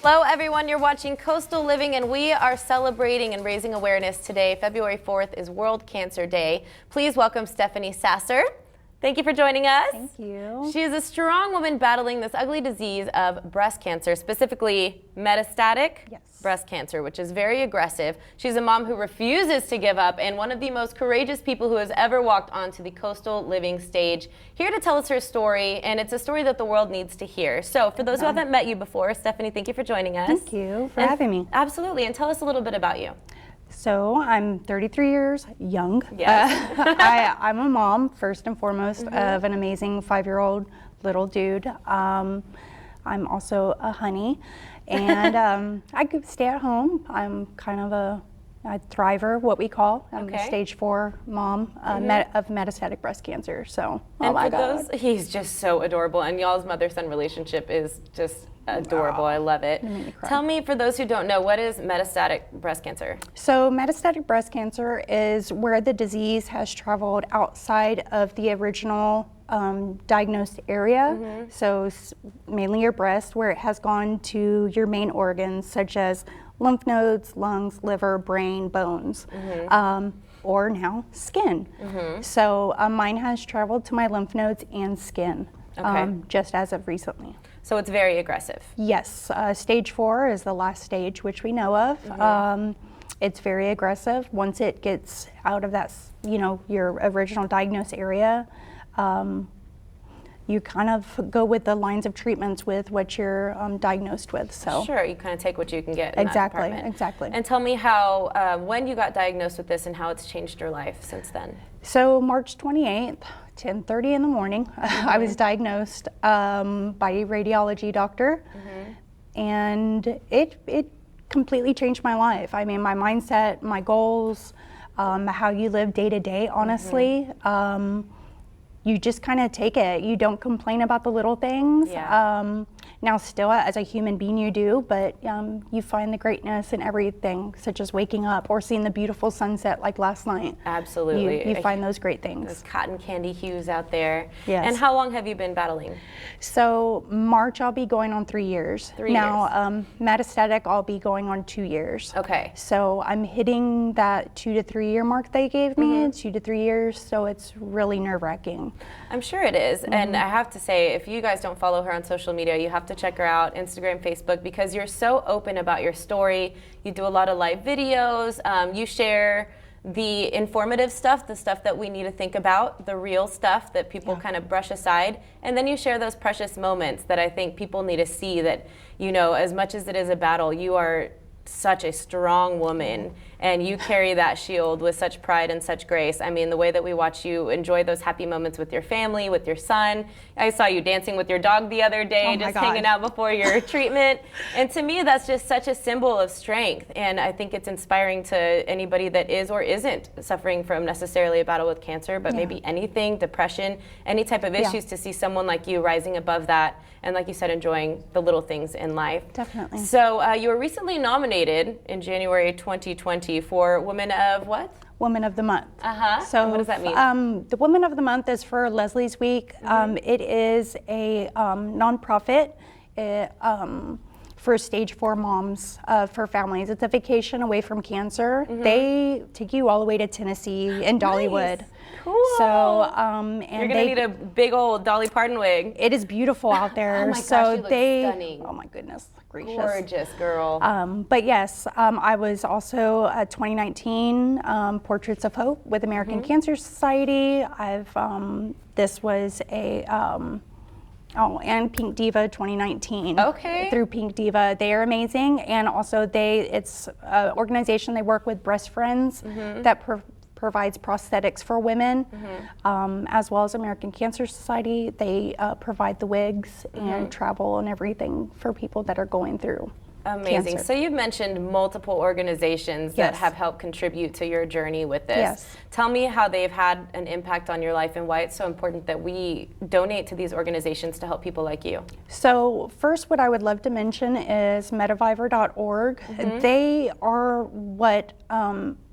Hello everyone, you're watching Coastal Living and we are celebrating and raising awareness today. February 4th is World Cancer Day. Please welcome Stephanie Sasser. Thank you for joining us. Thank you. She is a strong woman battling this ugly disease of breast cancer, specifically metastatic breast cancer, which is very aggressive. She's a mom who refuses to give up and one of the most courageous people who has ever walked onto the Coastal Living stage. Here to tell us her story, and it's a story that the world needs to hear. So for those who haven't met you before, Stephanie, thank you for joining us. Thank you for having me. Absolutely, and tell us a little bit about you. So I'm 33 years young. Yes. I'm a mom, first and foremost, of an amazing 5-year-old little dude. I'm also a honey, and I could stay at home. I'm kind of a thriver, what we call. I'm a stage 4 mom of metastatic breast cancer. So, oh my God. He's just so adorable, and y'all's mother-son relationship is just adorable. I love it. Tell me, for those who don't know, what is metastatic breast cancer? So metastatic breast cancer is where the disease has traveled outside of the original diagnosed area. So mainly your breast, where it has gone to your main organs such as lymph nodes, lungs, liver, brain, bones. Or now skin. So mine has traveled to my lymph nodes and skin, just as of recently. So it's very aggressive. Yes, stage 4 is the last stage, which we know of. It's very aggressive. Once it gets out of that, your original diagnosed area, you kind of go with the lines of treatments with what you're diagnosed with. So sure, you kind of take what you can get in that department. Exactly. And tell me how, when you got diagnosed with this and how it's changed your life since then. So March 28th, 10:30 in the morning, I was diagnosed by a radiology doctor, and it completely changed my life. I mean, my mindset, my goals, how you live day to day, honestly. You just kind of take it. You don't complain about the little things. Now still as a human being you do, but you find the greatness in everything, such as waking up or seeing the beautiful sunset like last night. Absolutely. You find those great things. Those cotton candy hues out there. Yes. And how long have you been battling? So March I'll be going on 3 years. Now metastatic I'll be going on 2 years. Okay. So I'm hitting that 2 to 3 year mark they gave me, 2 to 3 years, so it's really nerve-wracking. I'm sure it is. And I have to say, if you guys don't follow her on social media, you have to check her out, Instagram, Facebook, because you're so open about your story. You do a lot of live videos. You share the informative stuff, the stuff that we need to think about, the real stuff that people kind of brush aside. And then you share those precious moments that I think people need to see that, as much as it is a battle, you are such a strong woman and you carry that shield with such pride and such grace. I mean, the way that we watch you enjoy those happy moments with your family, with your son. I saw you dancing with your dog the other day, just hanging out before your treatment. And to me, that's just such a symbol of strength. And I think it's inspiring to anybody that is or isn't suffering from necessarily a battle with cancer, but maybe anything, depression, any type of issues, to see someone like you rising above that. And like you said, enjoying the little things in life. Definitely. So you were recently nominated in January 2020 for Women of what? Women of the Month. So what does that mean? The Women of the Month is for Leslie's Week. It is a nonprofit for stage 4 moms, for families. It's a vacation away from cancer. They take you all the way to Tennessee and Dollywood. Nice. Cool. So, and you're gonna need a big old Dolly Parton wig. It is beautiful out there. Oh my gosh, you look stunning. Oh my goodness gracious. Gorgeous girl. But yes, I was also 2019 Portraits of Hope with American Cancer Society. This was a and Pink Diva 2019. Okay. Through Pink Diva. They are amazing, and also it's an organization, they work with breast friends that provides prosthetics for women, as well as American Cancer Society. They provide the wigs and travel and everything for people that are going through Amazing. cancer. So you've mentioned multiple organizations that have helped contribute to your journey with this. Tell me how they've had an impact on your life and why it's so important that we donate to these organizations to help people like you. So first, what I would love to mention is Metaviver.org. They are what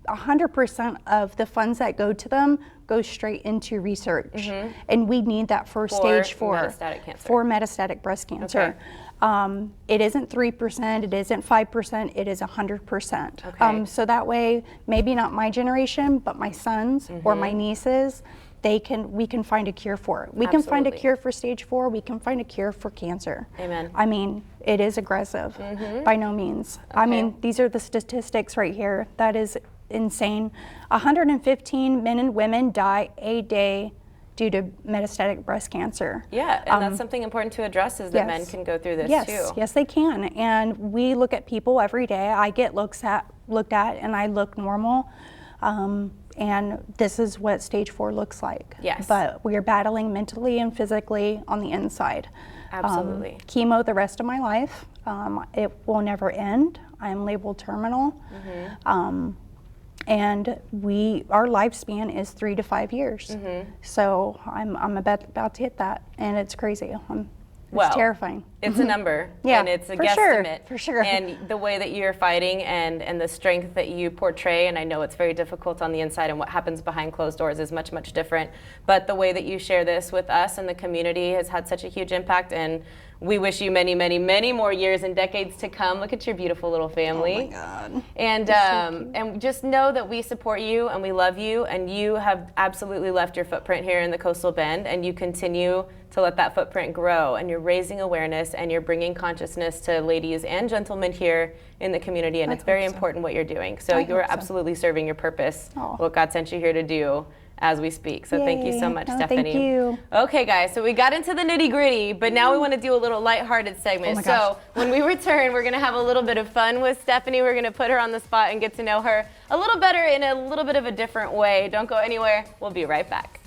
100% of the funds that go to them go straight into research, and we need that for stage 4 metastatic cancer. for metastatic breast cancer. It isn't 3%, it isn't 5%, it is 100%. Okay. So that way, maybe not my generation, but my sons or my nieces, we can find a cure for it. We can find a Absolutely. cure for stage 4, we can find a cure for cancer. Amen. I mean, it is aggressive, by no means. I mean, these are the statistics right here. That is insane. 115 men and women die a day due to metastatic breast cancer. Yeah, and that's something important to address, is that men yes. can go through this Yes, too. yes, they can. And we look at people every day. I get looked at, and I look normal. And this is what stage 4 looks like. Yes. But we are battling mentally and physically on the inside. Absolutely. Chemo the rest of my life. It will never end. I am labeled terminal. And our lifespan is 3 to 5 years. So I'm about to hit that, and it's crazy. It's terrifying. It's a number, Yeah, and it's a for guesstimate. sure, for sure. And the way that you're fighting and the strength that you portray, and I know it's very difficult on the inside, and what happens behind closed doors is much, much different. But the way that you share this with us and the community has had such a huge impact, and we wish you many, many, many more years and decades to come. Look at your beautiful little family. Oh my God. And just know that we support you and we love you, and you have absolutely left your footprint here in the Coastal Bend, and you continue to let that footprint grow, and you're raising awareness and you're bringing consciousness to ladies and gentlemen here in the community, and it's very important what you're doing. So you're absolutely serving your purpose, what God sent you here to do as we speak. So thank you so much, Stephanie. Thank you. Okay, guys, so we got into the nitty gritty, but now we want to do a little lighthearted segment. Oh my gosh. So when we return, we're going to have a little bit of fun with Stephanie. We're going to put her on the spot and get to know her a little better in a little bit of a different way. Don't go anywhere. We'll be right back.